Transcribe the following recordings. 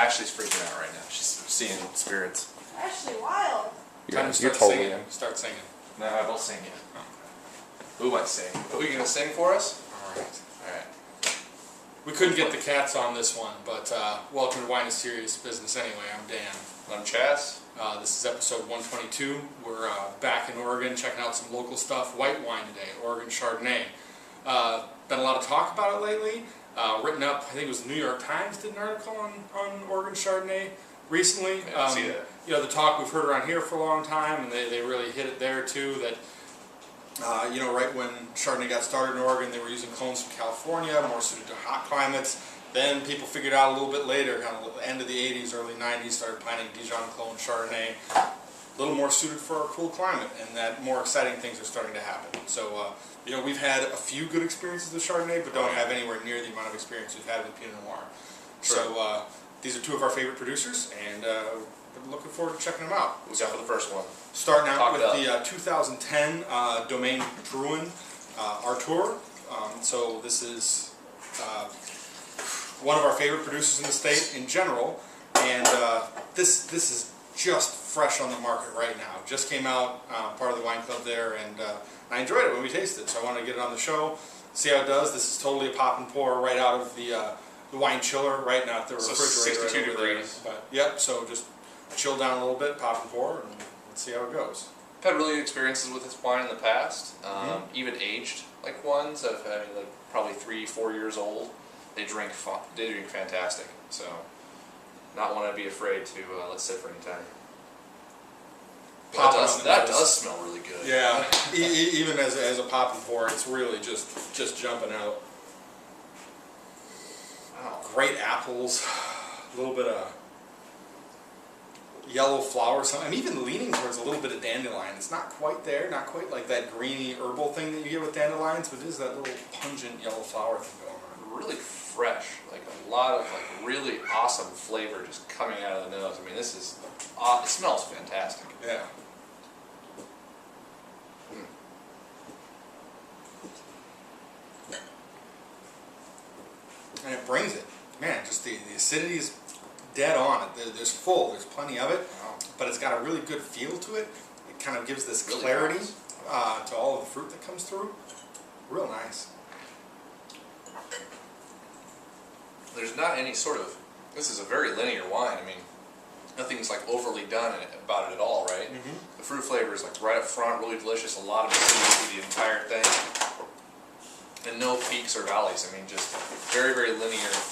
Ashley's freaking out right now. She's seeing spirits. Ashley, wild. Yeah, you're totally in. Start singing. No, I don't sing yet. Who might sing? Who are you gonna sing for us? Alright. Alright. We couldn't get the cats on this one, but welcome to Wine is Serious Business anyway. I'm Dan. I'm Chaz. This is episode 122. We're back in Oregon checking out some local stuff. White wine today, Oregon Chardonnay. Been a lot of talk about it lately. Written up, I think it was the New York Times did an article on Oregon Chardonnay recently. Yeah, I see that. You know, the talk we've heard around here for a long time, and they really hit it there too, that you know, right when Chardonnay got started in Oregon, they were using clones from California, more suited to hot climates. Then people figured out a little bit later, kind of the end of the 80s, early 90s, started planting Dijon clone Chardonnay, a little more suited for our cool climate, and that more exciting things are starting to happen. So, you know, we've had a few good experiences with Chardonnay, but don't have anywhere near the amount of experience we've had with Pinot Noir. Sure. So, these are two of our favorite producers, and we're looking forward to checking them out. Who's out for the first one? Starting out Talk with it up. the 2010 Domaine Drouhin Arthur. So this is one of our favorite producers in the state in general, and this is just fresh on the market right now. Just came out, part of the wine club there, and I enjoyed it when we tasted it, so I wanted to get it on the show, see how it does. This is totally a pop and pour right out of the wine chiller, right now at the refrigerator. 62 right over there. degrees. But, yep, so just chill down a little bit, pop and pour, and let's see how it goes. I've had really good experiences with this wine in the past, even aged like ones that have had like probably 3-4 years old. They drink fantastic. So, not want to be afraid to let sit for any time. That does smell really good. Yeah, even as a pop and pour, it's really just jumping out. Wow. Great apples, a little bit of yellow flowers. I'm even leaning towards a little bit of dandelion. It's not quite there, not quite like that greeny herbal thing that you get with dandelions, but it is that little pungent yellow flower thing going on. Really fresh, like a lot of like really awesome flavor just coming out of the nose. I mean, this is it smells fantastic. Yeah. And it brings it. Man, just the acidity is dead on. There's plenty of it, but it's got a really good feel to it. It kind of gives this Really clarity nice. to all of the fruit that comes through. Real nice. There's not any sort of, this is a very linear wine. I mean, nothing's like overly done about it at all, right? The fruit flavor is like right up front, really delicious, a lot of acidity through the entire thing. And no peaks or valleys. I mean, just very, very linear with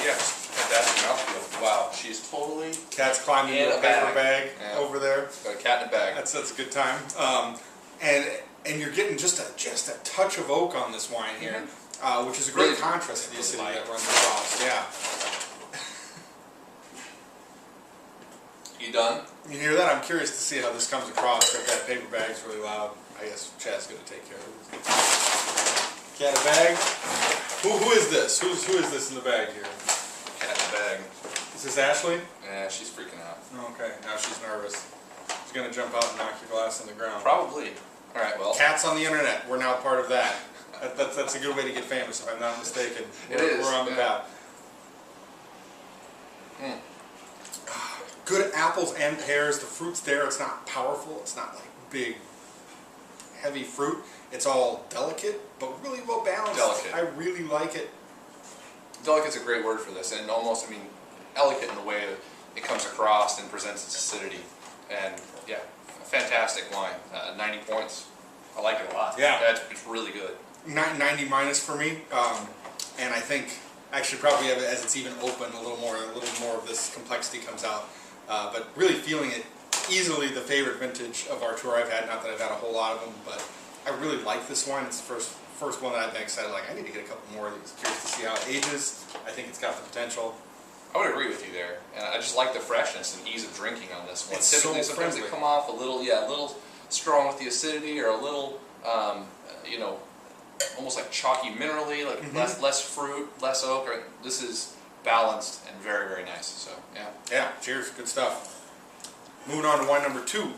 just fantastic mouthfeel. Wow, she's totally Cat's climbing into a paper bag over there. got a cat in a bag. That's a good time. And you're getting just a touch of oak on this wine here, which is a great Really contrast to the really acidity light. that runs across. Yeah. You done? You hear that? I'm curious to see how this comes across. If that paper bag's really loud, I guess Chad's going to take care of it. Cat in a bag. Who is this? Who is this in the bag here? Cat in a bag. Is this Ashley? Yeah, she's freaking out. Okay, now she's nervous. She's going to jump out and knock your glass on the ground. Probably. All right, well. Cats on the internet. We're now part of that. That's a good way to get famous, if I'm not mistaken. We're on the map. Good apples and pears. The fruit's there. It's not powerful. It's not like big, heavy fruit. It's all delicate, but really well balanced. Delicate. I really like it. Delicate's a great word for this, and almost, I mean, elegant in the way that it comes across and presents its acidity. And yeah, a fantastic wine. 90 points. I like it a lot. Yeah. It's really good. 90 minus for me, and I think I should probably have it as it's even open a little more of this complexity comes out. But really feeling it, easily the favorite vintage of Arthur I've had. Not that I've had a whole lot of them, but I really like this wine. It's the first one that I've been excited. Like, I need to get a couple more of these. Curious to see how it ages. I think it's got the potential. I would agree with you there, and I just like the freshness and ease of drinking on this one. It's Typically, so sometimes friendly. they come off a little strong with the acidity, or a little, you know, almost like chalky minerally, like less fruit, less oak. Or, this is balanced and very, very nice. So yeah. Yeah, cheers, good stuff. Moving on to wine number 2.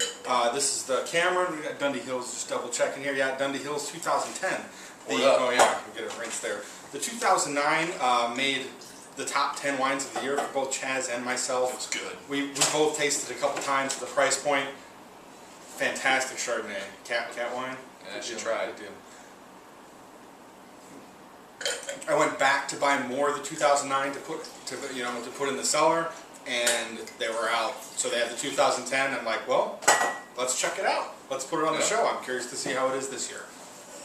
This is the Cameron. We got Dundee Hills, just double checking here. Yeah, Dundee Hills 2010. Oh yeah, I can get a rinse there. The 2009 made the top 10 wines of the year for both Chaz and myself. It's good. We both tasted a couple times at the price point. Fantastic Chardonnay. Cat wine. Yeah, I should try it. I went back to buy more of the 2009 to put in the cellar, and they were out. So they had the 2010. I'm like, well, let's check it out. Let's put it on the show. I'm curious to see how it is this year.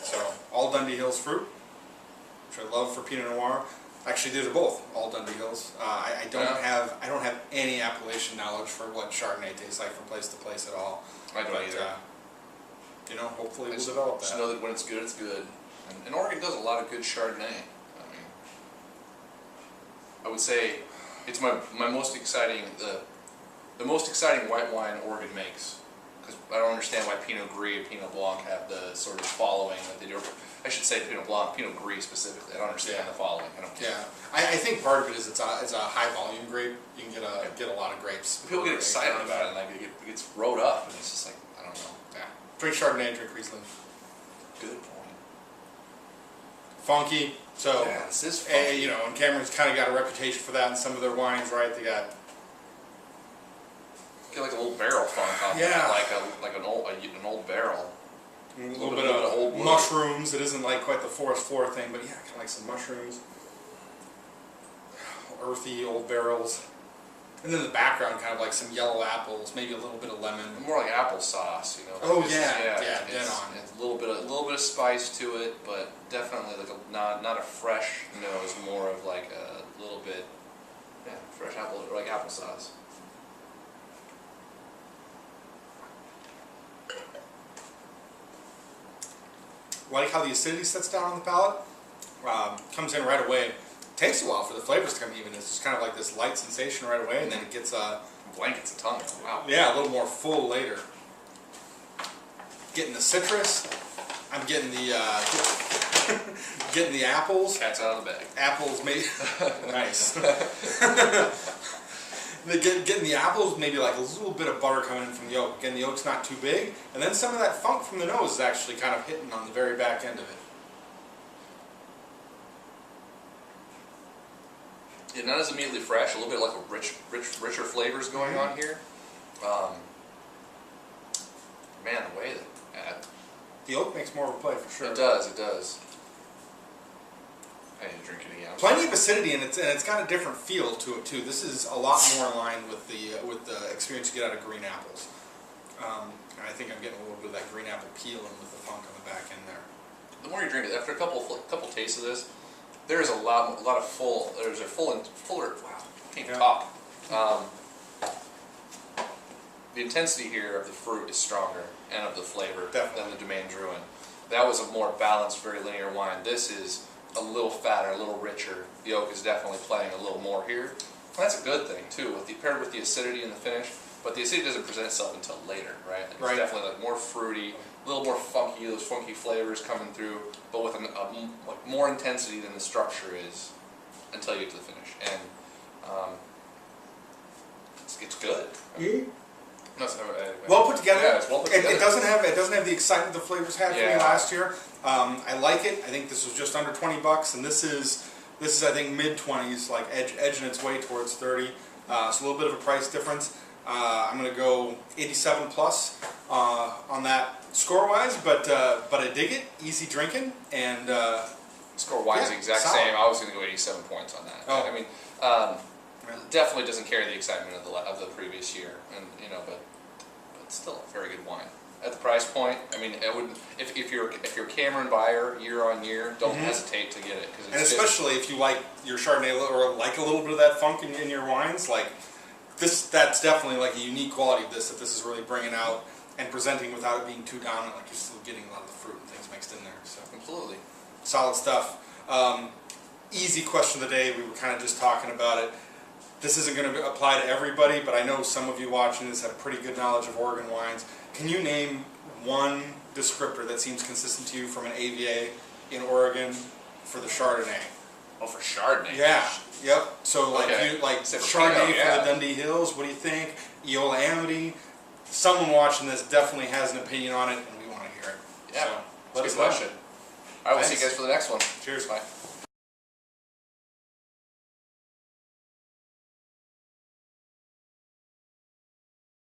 So all Dundee Hills fruit, which I love for Pinot Noir. Actually, these are both all Dundee Hills. I don't have any appellation knowledge for what Chardonnay tastes like from place to place at all. I don't either. Hopefully we'll develop that. Just know that when it's good, it's good. And Oregon does a lot of good Chardonnay. I mean, I would say it's my most exciting the most exciting white wine Oregon makes. Because I don't understand why Pinot Gris and Pinot Blanc have the sort of following that they do. I should say Pinot Blanc, Pinot Gris specifically. I don't understand the following. I think part of it is it's a high volume grape. You can get a lot of grapes. People get excited about it, and like it gets rode up, and it's just like, I don't know. Yeah. Drink Chardonnay, drink Riesling. Good point. Funky. So yeah, this is funky. And Cameron's kind of got a reputation for that in some of their wines, right? They got get like a little barrel funk off like an old barrel. A little bit of old mushrooms. It isn't like quite the forest floor thing, but yeah, kind of like some mushrooms. Earthy old barrels. And then the background, kind of like some yellow apples, maybe a little bit of lemon. More like applesauce, Like oh yeah, dead on. It's a little bit of spice to it, but definitely like not a fresh nose, more of like a little bit, fresh apple, or like applesauce. Like how the acidity sets down on the palate, comes in right away. Takes a while for the flavors to come even. It's just kind of like this light sensation right away, and then it gets blankets the tongue. Wow. Yeah, a little more full later. Getting the citrus. I'm getting the getting the apples. Cat's out of the bag. Apples, maybe nice. Getting the apples, maybe like a little bit of butter coming in from the yolk. Again, the yolk's not too big, and then some of that funk from the nose is actually kind of hitting on the very back end of it. Yeah, not as immediately fresh. A little bit like a richer flavors going on here. Man, the way that the oak makes more of a play for sure. It does. It does. I need to drink it again. Plenty of acidity, and it's got a different feel to it too. This is a lot more in line with the experience you get out of green apples. And I think I'm getting a little bit of that green apple peel and with the funk on the back end there. The more you drink it, after a couple tastes of this, there's a lot of full. There's a fuller. Wow, can't even talk. The intensity here of the fruit is stronger, and of the flavor than the Domaine Drouhin. That was a more balanced, very linear wine. This is a little fatter, a little richer. The oak is definitely playing a little more here. And that's a good thing too, paired with the acidity in the finish. But the acidity doesn't present itself until later, right? It's definitely like more fruity, a little more funky. Those funky flavors coming through, but with like more intensity than the structure is until you get to the finish. And it's good. Well put together. Yeah, it's well put together. It doesn't have the excitement the flavors had for me last year. I like it. I think this was just under $20, and this is I think mid-20s, like edging its way towards 30. So a little bit of a price difference. I'm going to go 87 plus on that score-wise, but I dig it. Easy drinking, and score-wise, the exact solid. same. I was going to go 87 points on that. Oh. I mean, definitely doesn't carry the excitement of the previous year, and but still a very good wine at the price point. I mean, I wouldn't if you're a Cameron buyer year on year, don't hesitate to get it, and especially if you like your Chardonnay or like a little bit of that funk in your wines, like this. That's definitely like a unique quality of this that this is really bringing out and presenting without it being too dominant. Like you're still getting a lot of the fruit and things mixed in there. So absolutely solid stuff. Easy question of the day. We were kind of just talking about it. This isn't going to apply to everybody, but I know some of you watching this have pretty good knowledge of Oregon wines. Can you name one descriptor that seems consistent to you from an AVA in Oregon for the Chardonnay? Oh, for Chardonnay? Yeah. Yep. So like Chardonnay for the Dundee Hills. What do you think? Eola Amity. Someone watching this definitely has an opinion on it, and we want to hear it. Yeah. So, that's a good question. All right, we'll see you guys for the next one. Cheers. Bye.